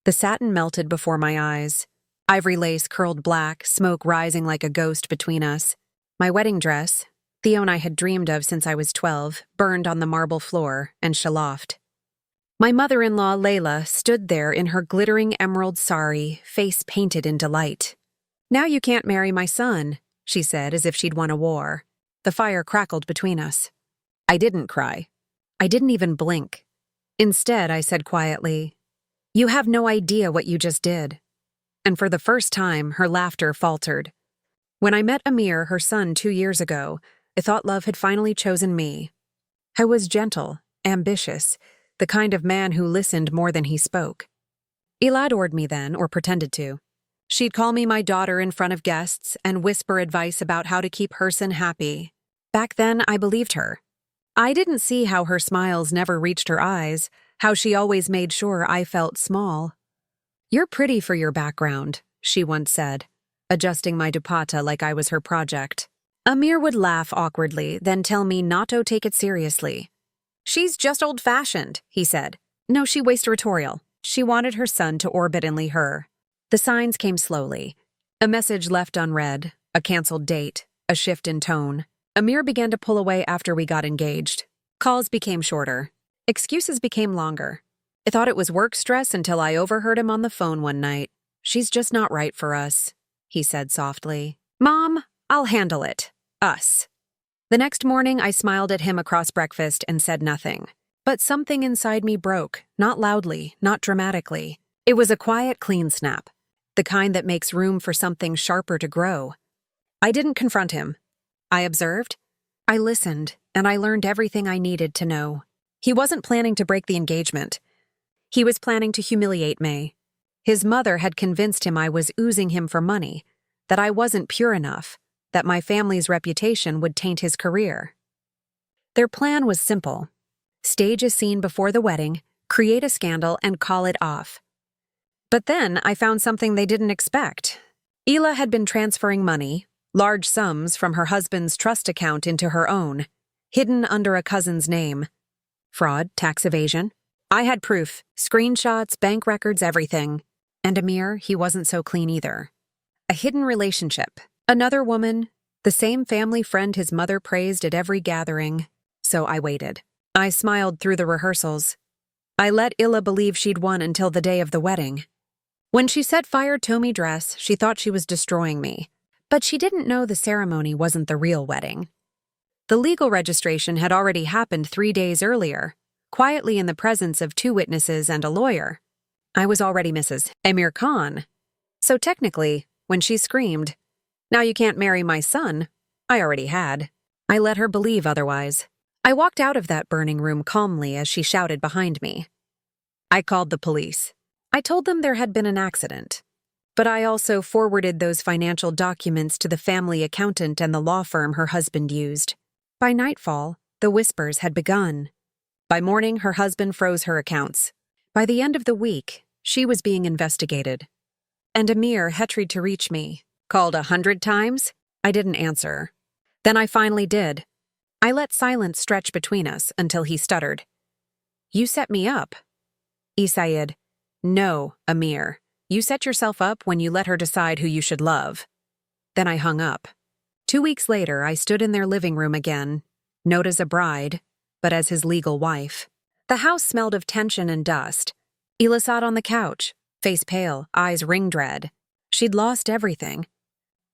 The satin melted before my eyes. Ivory lace curled black, smoke rising like a ghost between us. My wedding dress, the own I had dreamed of since I was 12, burned on the marble floor and shaloft. My mother-in-law, Layla, stood there in her glittering emerald sari, face painted in delight. "Now you can't marry my son," she said as if she'd won a war. The fire crackled between us. I didn't cry. I didn't even blink. Instead, I said quietly, "You have no idea what you just did." And for the first time, her laughter faltered. When I met Amir, her son, 2 years ago, I thought love had finally chosen me. I was gentle, ambitious, the kind of man who listened more than he spoke. Ela adored me then, or pretended to. She'd call me my daughter in front of guests and whisper advice about how to keep her son happy. Back then, I believed her. I didn't see how her smiles never reached her eyes, how she always made sure I felt small. "You're pretty for your background," she once said, adjusting my dupatta like I was her project. Amir would laugh awkwardly, then tell me not to take it seriously. "She's just old-fashioned," he said. No, she was rhetorical. She wanted her son to orbit only her. The signs came slowly. A message left unread, a canceled date, a shift in tone. Amir began to pull away after we got engaged. Calls became shorter. Excuses became longer. I thought it was work stress until I overheard him on the phone one night. "She's just not right for us," he said softly. "Mom, I'll handle it. Us." The next morning, I smiled at him across breakfast and said nothing. But something inside me broke, not loudly, not dramatically. It was a quiet, clean snap, the kind that makes room for something sharper to grow. I didn't confront him. I observed. I listened, and I learned everything I needed to know. He wasn't planning to break the engagement. He was planning to humiliate me. His mother had convinced him I was oozing him for money, that I wasn't pure enough, that my family's reputation would taint his career. Their plan was simple. Stage a scene before the wedding, create a scandal, and call it off. But then I found something they didn't expect. Ela had been transferring money, large sums from her husband's trust account into her own, hidden under a cousin's name. Fraud, tax evasion. I had proof, screenshots, bank records, everything. And Amir, he wasn't so clean either. A hidden relationship. Another woman, the same family friend his mother praised at every gathering. So I waited. I smiled through the rehearsals. I let Ella believe she'd won until the day of the wedding. When she set fire to my dress, she thought she was destroying me. But she didn't know the ceremony wasn't the real wedding. The legal registration had already happened 3 days earlier, quietly in the presence of 2 witnesses and a lawyer. I was already Mrs. Amir Khan. So technically, when she screamed, "Now you can't marry my son," I already had. I let her believe otherwise. I walked out of that burning room calmly as she shouted behind me. I called the police. I told them there had been an accident. But I also forwarded those financial documents to the family accountant and the law firm her husband used. By nightfall, the whispers had begun. By morning, her husband froze her accounts. By the end of the week, she was being investigated. And Amir had tried to reach me. Called 100 times? I didn't answer. Then I finally did. I let silence stretch between us until he stuttered. "You set me up." Isayed. "No, Amir. You set yourself up when you let her decide who you should love." Then I hung up. 2 weeks later, I stood in their living room again, not as a bride, but as his legal wife. The house smelled of tension and dust. Ela sat on the couch, face pale, eyes ring-dread. She'd lost everything.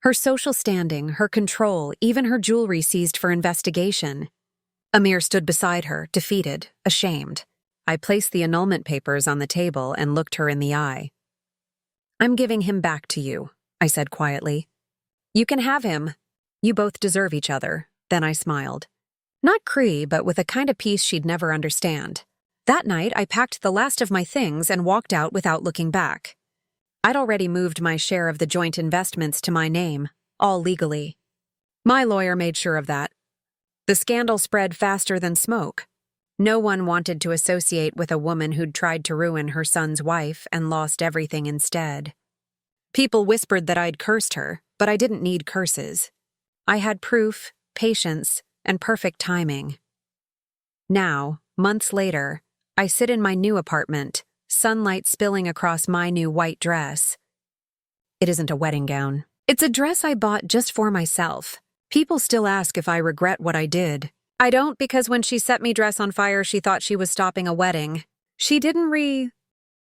Her social standing, her control, even her jewelry seized for investigation. Amir stood beside her, defeated, ashamed. I placed the annulment papers on the table and looked her in the eye. "I'm giving him back to you," I said quietly. "You can have him. You both deserve each other." Then I smiled. Not Cree, but with a kind of peace she'd never understand. That night, I packed the last of my things and walked out without looking back. I'd already moved my share of the joint investments to my name, all legally. My lawyer made sure of that. The scandal spread faster than smoke. No one wanted to associate with a woman who'd tried to ruin her son's wife and lost everything instead. People whispered that I'd cursed her, but I didn't need curses. I had proof, patience, and perfect timing. Now, months later, I sit in my new apartment, sunlight spilling across my new white dress. It isn't a wedding gown. It's a dress I bought just for myself. People still ask if I regret what I did. I don't, because when she set me dress on fire, she thought she was stopping a wedding. She didn't